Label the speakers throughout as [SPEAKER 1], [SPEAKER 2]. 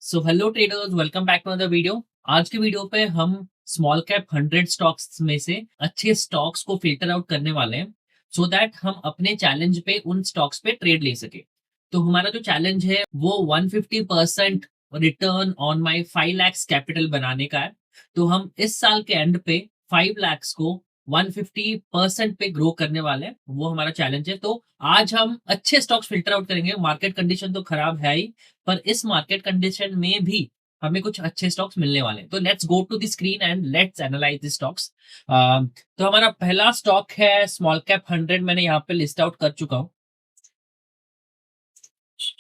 [SPEAKER 1] So hello traders, welcome back to another video. आज के video पे हम स्मॉल कैप 100 स्टॉक्स में से अच्छे स्टॉक्स को फिल्टर आउट करने वाले हैं सो दैट हम अपने चैलेंज पे उन स्टॉक्स पे ट्रेड ले सके। तो हमारा जो चैलेंज है वो 150% return on my 5 lakhs capital बनाने का है। तो हम इस साल के एंड पे 5 lakhs को 150% पे ग्रो करने वाले हैं, वो हमारा चैलेंज है। तो आज हम अच्छे स्टॉक्स फिल्टर आउट करेंगे। मार्केट कंडीशन तो खराब है ही, पर इस मार्केट कंडीशन में भी हमें कुछ अच्छे स्टॉक्स मिलने वाले हैं। तो let's go to the screen and let's analyze the stocks. तो हमारा पहला स्टॉक है स्मॉल कैप 100। मैंने यहाँ पे लिस्ट आउट कर चुका हूँ।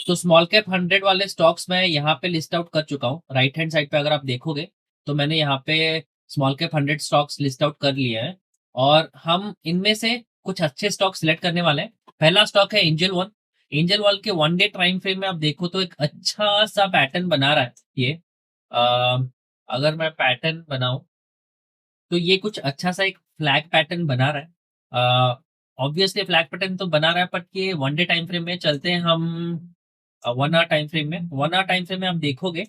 [SPEAKER 1] तो स्मॉल कैप 100 वाले स्टॉक्स मैं यहाँ पे लिस्ट आउट कर चुका हूँ। राइट हैंड साइड पे अगर आप देखोगे तो मैंने यहाँ पे small cap 100 stocks list out कर लिए हैं और हम इनमें से कुछ अच्छे स्टॉक सिलेक्ट करने वाले हैं। पहला स्टॉक है एंजल वन। एंजल वन के 1 डे टाइम फ्रेम में आप देखो तो एक अच्छा सा पैटर्न बना रहा है ये। अगर मैं पैटर्न बनाऊं तो ये कुछ अच्छा सा एक फ्लैग पैटर्न बना रहा है। ऑब्वियसली फ्लैग पैटर्न तो बना रहा है, बट ये 1 डे टाइम फ्रेम में चलते हैं हम। 1 आवर टाइम फ्रेम में, 1 आवर टाइम फ्रेम में आप देखोगे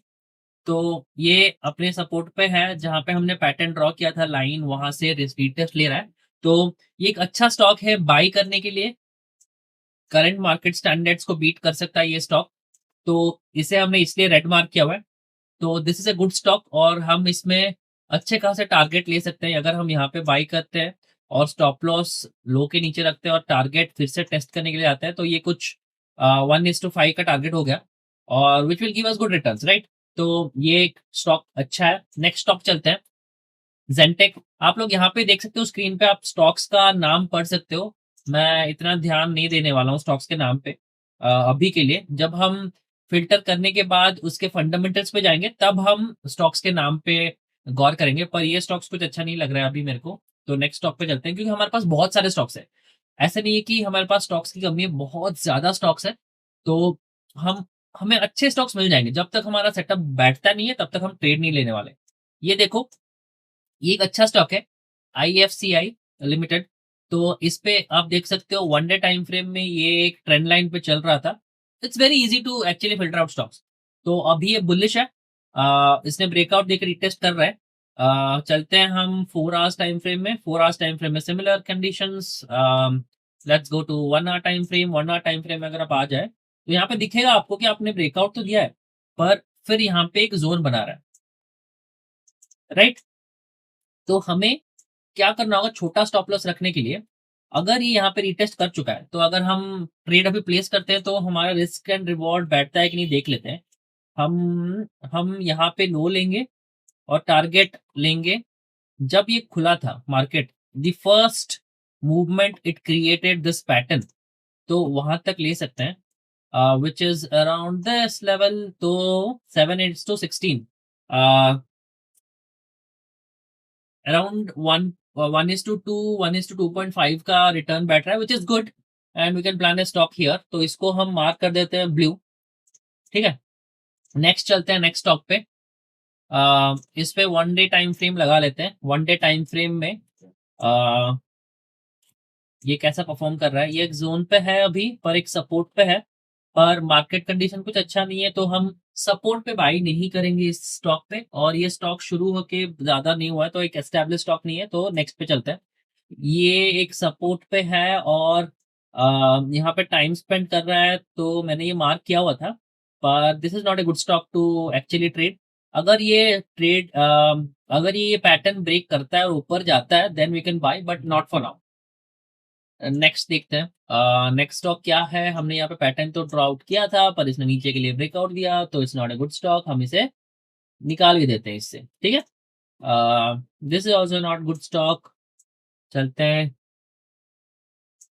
[SPEAKER 1] तो ये अपने सपोर्ट पे है जहां पे हमने पैटर्न ड्रॉ किया था, लाइन वहां से रिट्रेस ले रहा है। तो ये एक अच्छा स्टॉक है बाई करने के लिए। करंट मार्केट स्टैंडर्ड्स को बीट कर सकता है ये स्टॉक, तो इसे हमने इसलिए रेड मार्क किया हुआ है। तो this is a good stock और हम इसमें अच्छे खासे टारगेट ले सकते हैं अगर हम यहाँ पे बाई करते हैं और स्टॉप लॉस लो के नीचे रखते हैं और टारगेट फिर से टेस्ट करने के लिए आते हैं। तो ये कुछ 1:5 का टारगेट हो गया और which will give us good returns, right. तो ये एक स्टॉक अच्छा है। नेक्स्ट स्टॉक चलते हैं, जेंटेक। आप लोग यहाँ पे देख सकते हो स्क्रीन पे, आप स्टॉक्स का नाम पढ़ सकते हो। मैं इतना ध्यान नहीं देने वाला हूँ स्टॉक्स के नाम पे अभी के लिए। जब हम फिल्टर करने के बाद उसके फंडामेंटल्स पे जाएंगे तब हम स्टॉक्स के नाम पे गौर करेंगे। पर ये स्टॉक्स कुछ अच्छा नहीं लग रहा है अभी मेरे को। तो नेक्स्ट स्टॉक पे चलते हैं, क्योंकि हमारे पास बहुत सारे स्टॉक्स है। ऐसा नहीं है कि हमारे पास स्टॉक्स की कमी है, बहुत ज्यादा स्टॉक्स है। तो हम हमें अच्छे स्टॉक्स मिल जाएंगे। जब तक हमारा सेटअप बैठता नहीं है तब तक हम ट्रेड नहीं लेने वाले। ये देखो, ये एक अच्छा स्टॉक है, IFCI लिमिटेड। तो इस पे आप देख सकते हो 1 डे टाइम फ्रेम में ये एक ट्रेंड लाइन पे चल रहा था। It's very easy to actually filter out stocks. तो अभी ये बुलिश है। इसने ब्रेकआउट देकर रिटेस्ट कर रहा है। चलते हैं हम 4 आवर्स टाइम फ्रेम में। 4 आवर्स टाइम फ्रेम में similar conditions. Let's go to 1 hour time frame. 1 hour time frame में अगर आप आ जाए तो यहाँ पे दिखेगा आपको कि आपने ब्रेकआउट तो दिया है, पर फिर यहाँ पे एक जोन बना रहा है, राइट। तो हमें क्या करना होगा छोटा स्टॉप लॉस रखने के लिए। अगर ये यहाँ पे रिटेस्ट कर चुका है तो अगर हम ट्रेड अभी प्लेस करते हैं तो हमारा रिस्क एंड रिवॉर्ड बैठता है कि नहीं देख लेते हैं। हम यहाँ पे लो लेंगे और टारगेट लेंगे। जब ये खुला था market, the first movement it created this pattern, तो वहां तक ले सकते हैं which is around this level. तो 7:16 अराउंड 1:2, 1:2.5 का रिटर्न बैठ रहा है, which is good and we can plan a stock here. तो इसको हम मार्क कर देते हैं ब्लू, ठीक है। नेक्स्ट चलते हैं नेक्स्ट स्टॉक पे। इस पे 1 डे टाइम फ्रेम लगा लेते हैं। 1 डे टाइम फ्रेम में ये कैसा परफॉर्म कर रहा है। ये एक जोन पे है अभी, पर एक सपोर्ट पे है, पर मार्केट कंडीशन कुछ अच्छा नहीं है तो हम सपोर्ट पे बाई नहीं करेंगे इस स्टॉक पे। और ये स्टॉक शुरू होके ज्यादा नहीं हुआ है तो एक एस्टेब्लिश स्टॉक नहीं है। तो नेक्स्ट पे चलते हैं। ये एक सपोर्ट पे है और यहाँ पे टाइम स्पेंड कर रहा है, तो मैंने ये मार्क किया हुआ था। पर this is not a good stock to actually trade. अगर ये ट्रेड अगर ये पैटर्न ब्रेक करता है और ऊपर जाता है then we can buy, but not for now. Next देखते हैं नेक्स्ट स्टॉक क्या है। हमने यहाँ पे पैटर्न तो ड्रॉ आउट किया था पर इसने नीचे के लिए ब्रेकआउट दिया, तो it's not a good stock. हम इसे निकाल भी देते हैं इससे, ठीक है। This is also not good stock. चलते हैं।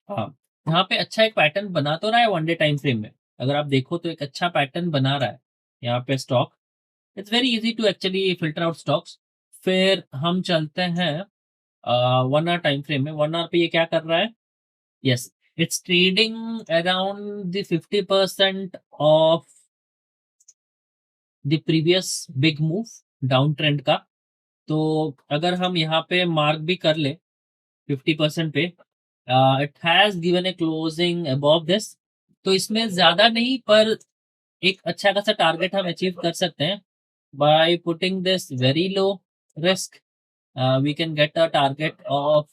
[SPEAKER 1] हाँ, यहाँ पे अच्छा एक पैटर्न बना तो रहा है 1 डे टाइम फ्रेम में। अगर आप देखो तो एक अच्छा पैटर्न बना रहा है यहाँ पे stock. It's very easy to actually filter out stocks. फिर हम चलते हैं 1 आवर टाइम फ्रेम में। 1 आवर पे ये क्या कर रहा है। Yes, it's trading around the 50% of the previous big move down trend का। तो अगर हम यहाँ पे मार्क भी कर ले 50% पे, it has given A closing above this. तो इसमें ज्यादा नहीं, पर एक अच्छा खासा टारगेट हम अचीव कर सकते हैं by putting this very low risk. We can get a target of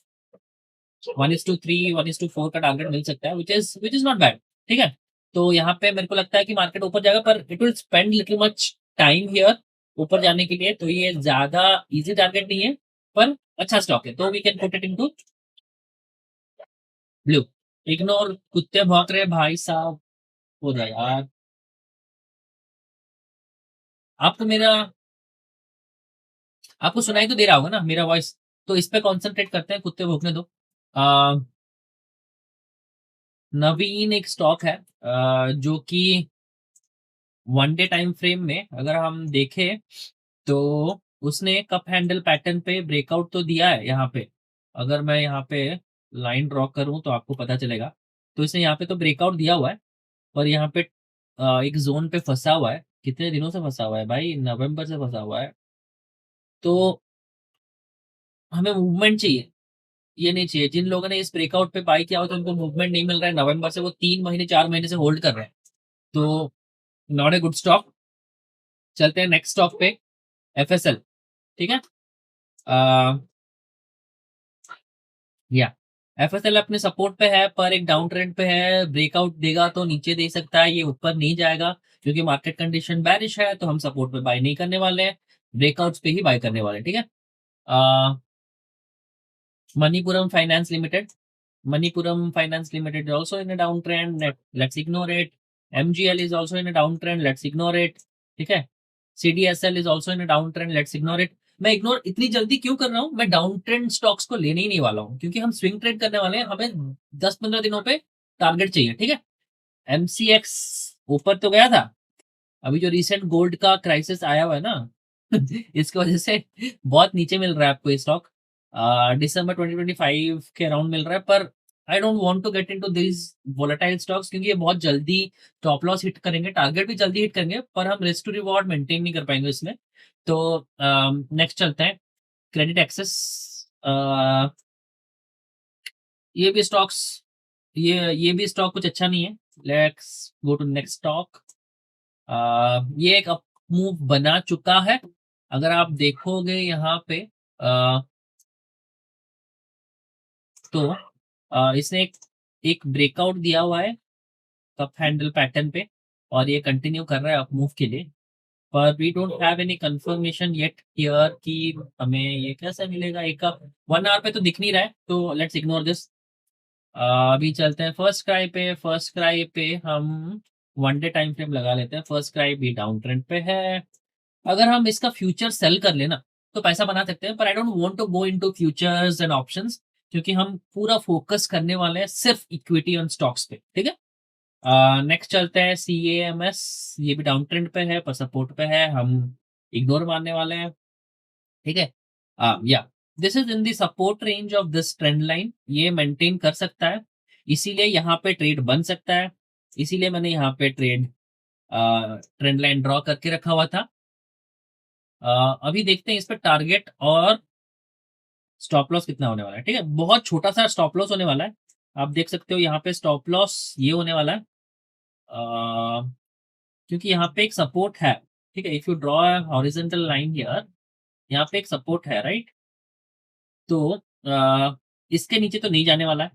[SPEAKER 1] 1:3 1:4 का टारगेट मिल सकता है, विच इज नॉट बैड। ठीक है, तो यहाँ पे मेरे को लगता है कि मार्केट ऊपर जाएगा, पर it will spend little much time here ऊपर जाने के लिए, तो ये ज्यादा इजी टारगेट नहीं है, पर अच्छा स्टॉक है, तो we can put it into blue. Ignore, कुत्ते भौंक रहे भाई साहब, हो जाए यार। आपको मेरा, आपको सुनाई तो दे रहा होगा ना मेरा वॉइस, तो इस पे कॉन्सेंट्रेट करते हैं, कुत्ते भौंकने दो। आ, नवीन एक स्टॉक है जो कि वन डे टाइम फ्रेम में अगर हम देखें तो उसने कप हैंडल पैटर्न पे ब्रेकआउट तो दिया है यहाँ पे। अगर मैं यहाँ पे लाइन ड्रॉ करूँ तो आपको पता चलेगा, तो इसने यहाँ पे तो ब्रेकआउट दिया हुआ है, पर यहाँ पे एक जोन पे फंसा हुआ है। कितने दिनों से फंसा हुआ है भाई, नवंबर से फंसा हुआ है। तो हमें मूवमेंट चाहिए, ये नहीं चाहिए। जिन लोगों ने इस ब्रेकआउट पे बाई किया हो तो उनको मूवमेंट नहीं मिल रहा है नवंबर से, वो 3 महीने 4 महीने से होल्ड कर रहे हैं, तो नॉट ए गुड स्टॉक। चलते हैं नेक्स्ट स्टॉक पे, एफएसएल। ठीक है, या एफएसएल अपने सपोर्ट पे है, पर एक डाउन ट्रेंड पे है। ब्रेकआउट देगा तो नीचे दे सकता है, ये ऊपर नहीं जाएगा क्योंकि मार्केट कंडीशन बैरिश है, तो हम सपोर्ट पे बाय नहीं करने वाले हैं, ब्रेकआउट्स पे ही बाय करने वाले हैं। ठीक है, Manappuram finance limited, Manappuram finance limited is also in a downtrend, let's ignore it. MGL is also in a downtrend, let's ignore it. ठीक है, CDSL is also in a downtrend, let's ignore it. मैं ignore इतनी जल्दी क्यों कर रहा हूं, मैं डाउन ट्रेंड स्टॉक्स को लेने ही नहीं वाला हूं, क्योंकि हम स्विंग ट्रेड करने वाले हैं, हमें 10-15 दिनों पे टारगेट चाहिए। ठीक है, MCX ऊपर तो गया था, अभी जो रिसेंट गोल्ड का क्राइसिस आया हुआ है ना इसकी वजह से बहुत नीचे मिल रहा है आपको ये स्टॉक, दिसंबर 2025 के अराउंड मिल रहा है, पर I don't want to get into this volatile stocks, क्योंकि ये बहुत जल्दी टॉप लॉस हिट करेंगे, टारगेट भी जल्दी हिट करेंगे, पर हम रिस्क टू रिवॉर्ड मेंटेन नहीं कर पाएंगे इसमें। तो नेक्स्ट चलते हैं, क्रेडिट एक्सेस। ये भी स्टॉक्स, ये भी स्टॉक कुछ अच्छा नहीं है। Let's go to next stock. ये एक अप मूव बना चुका है, अगर आप देखोगे यहाँ पे तो इसने एक ब्रेकआउट दिया हुआ है कप हैंडल पैटर्न पे, और ये कंटिन्यू कर रहा है अप मूव के लिए, पर we don't have any confirmation yet here कि हमें ये कैसे मिलेगा। एक 1 आवर पे तो दिख नहीं रहा है, तो लेट्स इग्नोर दिस। अभी चलते हैं फर्स्ट क्राई पे। फर्स्ट क्राई पे हम वन डे टाइम फ्रेम लगा लेते हैं, फर्स्ट क्राई भी डाउन ट्रेंड पे है। अगर हम इसका फ्यूचर सेल कर लेना तो पैसा बना सकते हैं, पर I don't want to go into futures and options, क्योंकि हम पूरा फोकस करने वाले हैं सिर्फ इक्विटी ऑन स्टॉक्स पे। ठीक है, नेक्स्ट चलते हैं CAMS। ये भी डाउन ट्रेंड पे है, पर सपोर्ट पे है, हम इग्नोर मारने वाले हैं। ठीक है, या this is in the support range of this trend line, ये मेंटेन कर सकता है, इसीलिए यहाँ पे ट्रेड बन सकता है, इसीलिए मैंने यहाँ पे ट्रेंड लाइन ड्रॉ करके रखा हुआ था। अभी देखते हैं इस पर टारगेट और स्टॉप लॉस कितना होने वाला है। ठीक है, बहुत छोटा सा स्टॉप लॉस होने वाला है, आप देख सकते हो यहाँ पे स्टॉप लॉस ये होने वाला है, क्योंकि यहाँ पे एक सपोर्ट है। ठीक है, if you draw horizontal line here, यहाँ पे एक सपोर्ट है, राइट, तो इसके नीचे तो नहीं जाने वाला है,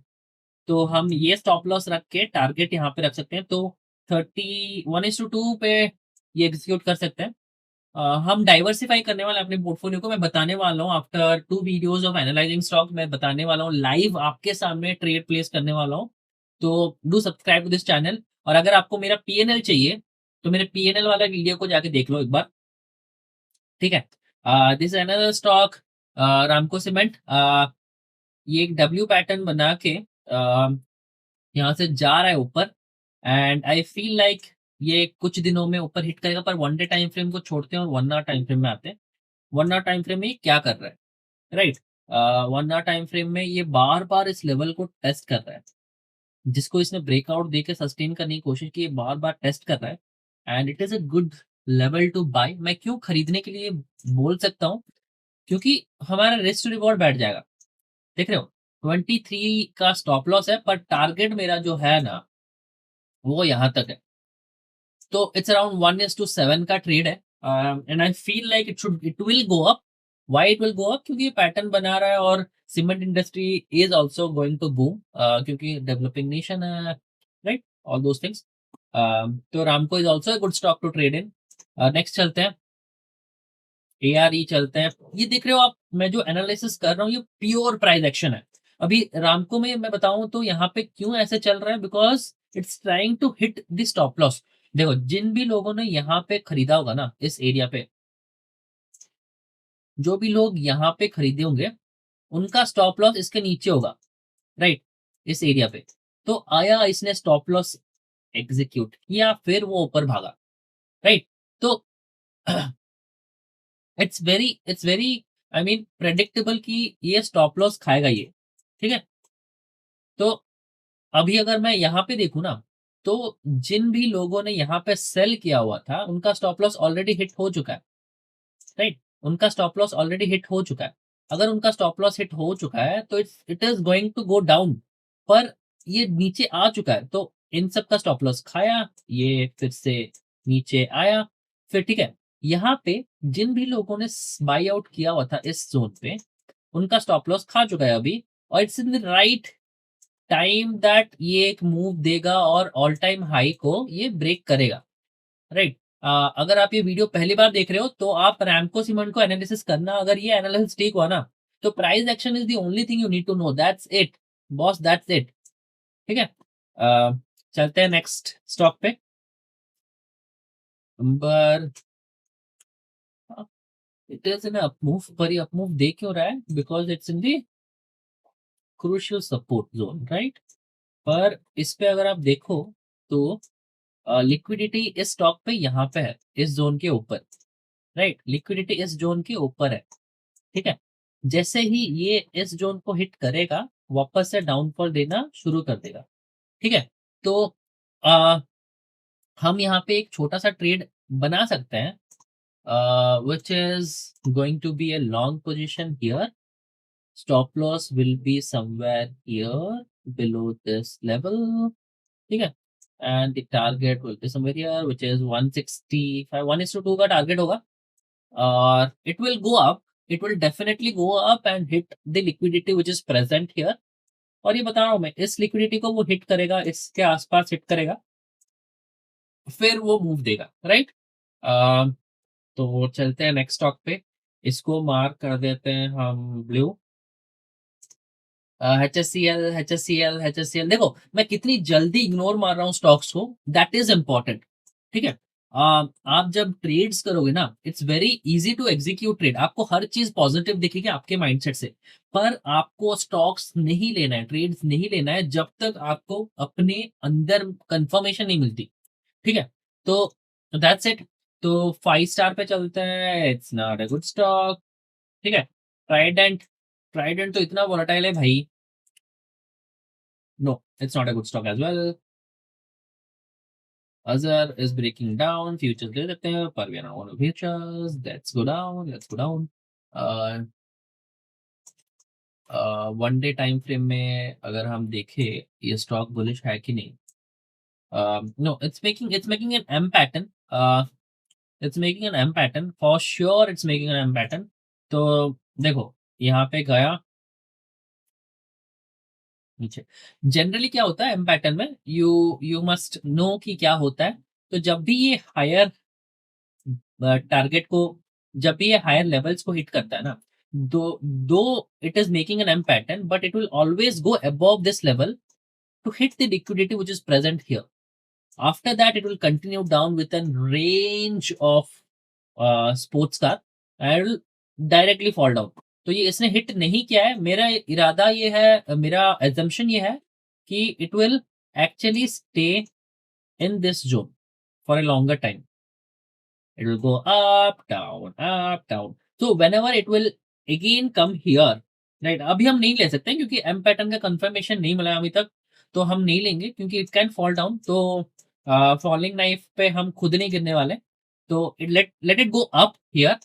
[SPEAKER 1] तो हम ये स्टॉप लॉस रख के टारगेट यहाँ पे रख सकते हैं, तो 31:2 पे ये एग्जीक्यूट कर सकते हैं। हम डाइवर्सिफाई करने वाले हैं अपने पोर्टफोलियो को, मैं बताने वाला हूँ after 2 videos of analysing stock, मैं बताने वाला हूँ लाइव आपके सामने ट्रेड प्लेस करने वाला हूँ, तो do subscribe to this channel. और अगर आपको मेरा पीएनएल चाहिए तो मेरे पीएनएल वाला वीडियो को जाके देख लो एक बार। ठीक है, this another stock, Ramco cement. ये एक डब्ल्यू पैटर्न बना के यहाँ से जा रहा है ऊपर, एंड आई फील लाइक ये कुछ दिनों में ऊपर हिट करेगा, पर वन डे टाइम फ्रेम को छोड़ते हैं और 1 आवर टाइम फ्रेम में आते हैं। 1 आवर टाइम फ्रेम में ये क्या कर रहा है, राइट, 1 आवर टाइम फ्रेम में ये बार बार इस लेवल को टेस्ट कर रहा है, जिसको इसने ब्रेकआउट देके सस्टेन करने की कोशिश की, बार बार टेस्ट कर रहा है, and it is a good level to buy. मैं क्यों खरीदने के लिए बोल सकता हूँ, क्योंकि हमारा रिस्क टू रिवॉर्ड बैठ जाएगा। देख रहे हो, 23 का स्टॉप लॉस है, पर टारगेट मेरा जो है ना वो यहाँ तक है, तो इट्स अराउंड 1:7 का ट्रेड है and I feel like it will go up. Why it will go up? क्योंकि ये पैटर्न बना रहा है और cement industry is also going to boom क्योंकि डेवलपिंग नेशन है, राइट, ऑल दोस थिंग्स. तो Ramco is also a good stock to trade in. Next चलते हैं, ARE चलते हैं. ये देख रहे हो आप, मैं जो एनालिसिस कर रहा हूँ ये प्योर प्राइस एक्शन है. अभी रामको में मैं बताऊं तो यहाँ पे क्यों ऐसे चल रहा है, because it's trying to hit the stop loss. देखो, जिन भी लोगों ने यहाँ पे खरीदा होगा ना, इस एरिया पे जो भी लोग यहाँ पे खरीदे होंगे उनका स्टॉप लॉस इसके नीचे होगा, राइट, इस एरिया पे. तो आया इसने स्टॉप लॉस एग्जीक्यूट किया, फिर वो ऊपर भागा, राइट. तो it's very I mean predictable कि ये स्टॉप लॉस खाएगा ये, ठीक है. तो अभी अगर मैं यहाँ पे देखूं ना, तो जिन भी लोगों ने यहाँ पे सेल किया हुआ था उनका स्टॉप लॉस ऑलरेडी हिट हो चुका है, राइट. उनका स्टॉप लॉस ऑलरेडी हिट हो चुका है. अगर उनका स्टॉप लॉस हिट हो चुका है तो it is going to go down. पर ये नीचे आ चुका है तो इन सब का स्टॉप लॉस खाया, ये फिर से नीचे आया, फिर ठीक है. यहाँ पे जिन भी लोगों ने बाई आउट किया हुआ था इस जोन पे उनका स्टॉप लॉस खा चुका है अभी, और it's in the right time that ये एक मूव देगा और ऑल टाइम हाई को ये ब्रेक करेगा, राइट. अगर आप ये वीडियो पहली बार देख रहे हो तो आप रैमको सीमेंट को एनालिसिस करना. अगर ये एनालिसिस ठीक हुआ ना तो price action is the only thing you need to know. That's it boss, that's it, ठीक है. चलते हैं नेक्स्ट स्टॉक पे. Number, it is in up move, पर ये अप मूव दे क्यों रहा है? Because it's in the crucial support zone, right. पर इस पे अगर आप देखो तो लिक्विडिटी इस स्टॉक पे यहाँ पे है, इस जोन के ऊपर, राइट. लिक्विडिटी इस जोन के ऊपर है, ठीक है. जैसे ही ये इस जोन को हिट करेगा वापस से डाउनफॉल देना शुरू कर देगा, ठीक है. तो हम यहाँ पे एक छोटा सा ट्रेड बना सकते हैं which is going to be a long position here. Stop loss will be somewhere here below this level, ठीक है. And the target will be somewhere here which is 165. 1:2 का टारगेट होगा और it will go up. It will definitely go up and hit the liquidity which is present here. और ये बता रहा हूँ मैं, इस लिक्विडिटी को वो हिट करेगा, इसके आसपास हिट करेगा, फिर वो मूव देगा, राइट. तो चलते हैं नेक्स्ट स्टॉक पे. इसको मार्क कर देते हैं हम ब्लू. HSCL. देखो मैं कितनी जल्दी इग्नोर मार रहा हूँ स्टॉक्स को, दैट इज इंपॉर्टेंट, ठीक है. आप जब ट्रेड्स करोगे ना, it's very easy to execute trade. आपको हर चीज पॉजिटिव दिखेगी आपके माइंडसेट से, पर आपको स्टॉक्स नहीं लेना है, ट्रेड्स नहीं लेना है जब तक आपको अपने अंदर कंफर्मेशन नहीं मिलती, ठीक है. तो दैट्स इट. तो 5 स्टार पे चलते हैं. It's not a good stock, ठीक है. ट्राइडेंट. ट्राइडेंट तो इतना वोलेटाइल है भाई. No, it's not a good stock as well. अजर इज ब्रेकिंग डाउन. फ्यूचर्स ले लेते हैं पर we are not on futures. Let's go down, let's go down. One day time frame में अगर हम देखें ये स्टॉक बुलिश है कि नहीं. No, it's making an M pattern. It's making an M pattern for sure. It's making an M pattern. तो देखो यहाँ पे गया नीचे. जनरली क्या होता है एम पैटर्न में, यू मस्ट नो कि क्या होता है. तो जब भी ये हायर टारगेट को, जब भी ये हायर लेवल्स को हिट करता है ना, though it is making an M pattern but it will always go above this level to hit the liquidity which is present here. After that, it will continue down with a range of sports car and will directly fall down. तो ये इसने hit नहीं किया है. मेरा इरादा ये है, मेरा एजम्पशन ये है कि it will actually stay in this zone for a longer time. It will go up, down, up, down. So whenever it will again come here, right? अभी हम नहीं ले सकते क्योंकि एम पैटर्न का कंफर्मेशन नहीं मिला अभी तक, तो हम नहीं लेंगे क्योंकि इट कैन फॉल डाउन. तो फॉलिंग नाइफ पे हम खुद नहीं गिरने वाले. तो let it go up here,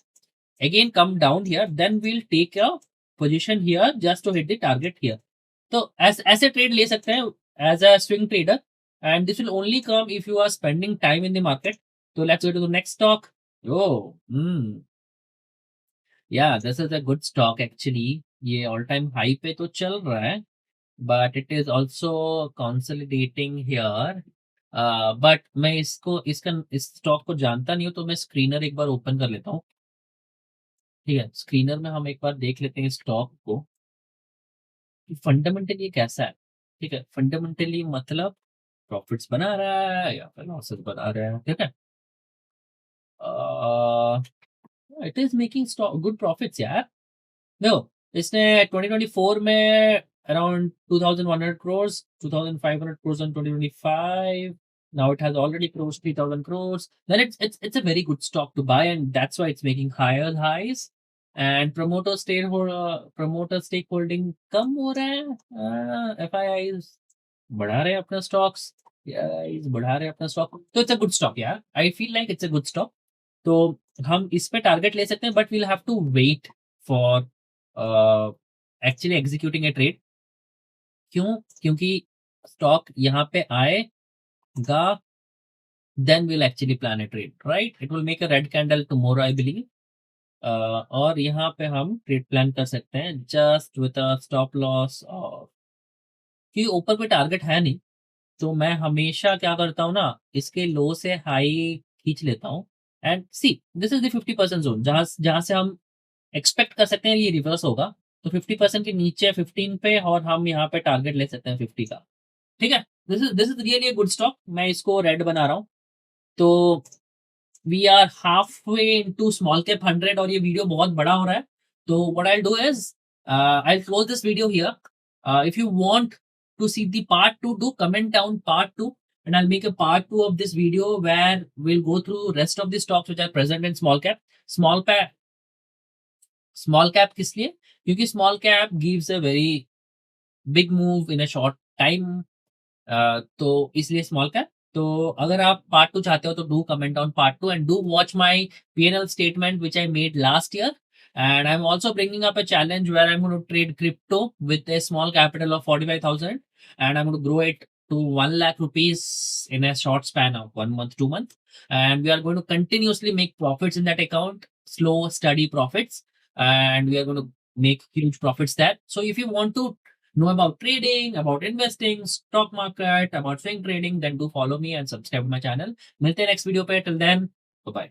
[SPEAKER 1] again come down here, then we'll take a position here just to hit the target here. तो ऐसे ट्रेड ले सकते हैं as a swing trader. and this will only come if you are spending time in the market. So let's go to the next stock. Oh, yeah, this is a good stock actually. ये all time high पे तो चल रहा है, but it is also consolidating here. But मैं इस stock को जानता नहीं हूँ, तो मैं स्क्रीनर एक बार ओपन कर लेता हूँ। ठीक है, स्क्रीनर में हम एक बार देख लेते हैं स्टॉक को कि फंडामेंटली ये कैसा है। ठीक है, फंडामेंटली मतलब प्रॉफिट्स बना रहा है या फिर लॉसेस बना रहा है। ठीक है, it is making good profits यार। देखो, इसने 2024 में around 2100 crores, 2500 crores in 2025. Now it has already crossed 3000 crores. Then it's a very good stock to buy, and that's why it's making higher highs. And promoter stakeholding कम हो रहा है। FIIs बढ़ा रहे हैं अपना स्टॉक्स, बढ़ा रहे हैं अपना स्टॉक, तो इट्स अ गुड स्टॉक यार। I feel like it's a good stock. तो हम इस पे टारगेट ले सकते हैं, but we'll have to wait for actually executing a trade. क्यों? क्योंकि स्टॉक यहाँ पे आएगा, then we'll actually plan a trade, right? It will make a red candle tomorrow I believe. और यहाँ पे हम ट्रेड प्लान कर सकते हैं just with a stop loss, और क्योंकि ऊपर कोई टारगेट है नहीं, तो मैं हमेशा क्या करता हूँ ना, इसके लो से हाई खींच लेता हूँ। And see, this is the 50% zone, जहां जहां से हम एक्सपेक्ट कर सकते हैं ये रिवर्स होगा। तो 50% के नीचे 15 पे, और हम यहाँ पे टारगेट ले सकते हैं 50 का। ठीक है, this is really a good stock. मैं इसको रेड बना रहा हूँ। तो we are halfway into small cap 100, और ये वीडियो बहुत बड़ा हो रहा है। तो what I do is I close this video here. If you want to see the part 2, do comment down part 2, and I'll make a part 2 of this video where we'll go through rest of the stocks which are present in small cap. Small cap किस लिए? क्योंकि small cap gives a very big move in a short time. तो इसलिए small cap. तो अगर आप part 2 चाहते हो तो do comment on part 2, and do watch my P&L statement which I made last year. And I'm also bringing up a challenge where I'm going to trade crypto with a small capital of 45,000, and I'm going to grow it to 1 lakh rupees in a short span of 1 month, 2 months. And we are going to continuously make profits in that account, slow, steady profits, and we are going to make huge profits there. So if you want to know about trading, about investing, stock market, about swing trading, then do follow me and subscribe to my channel. मिलते हैं next video पे, till then, bye bye.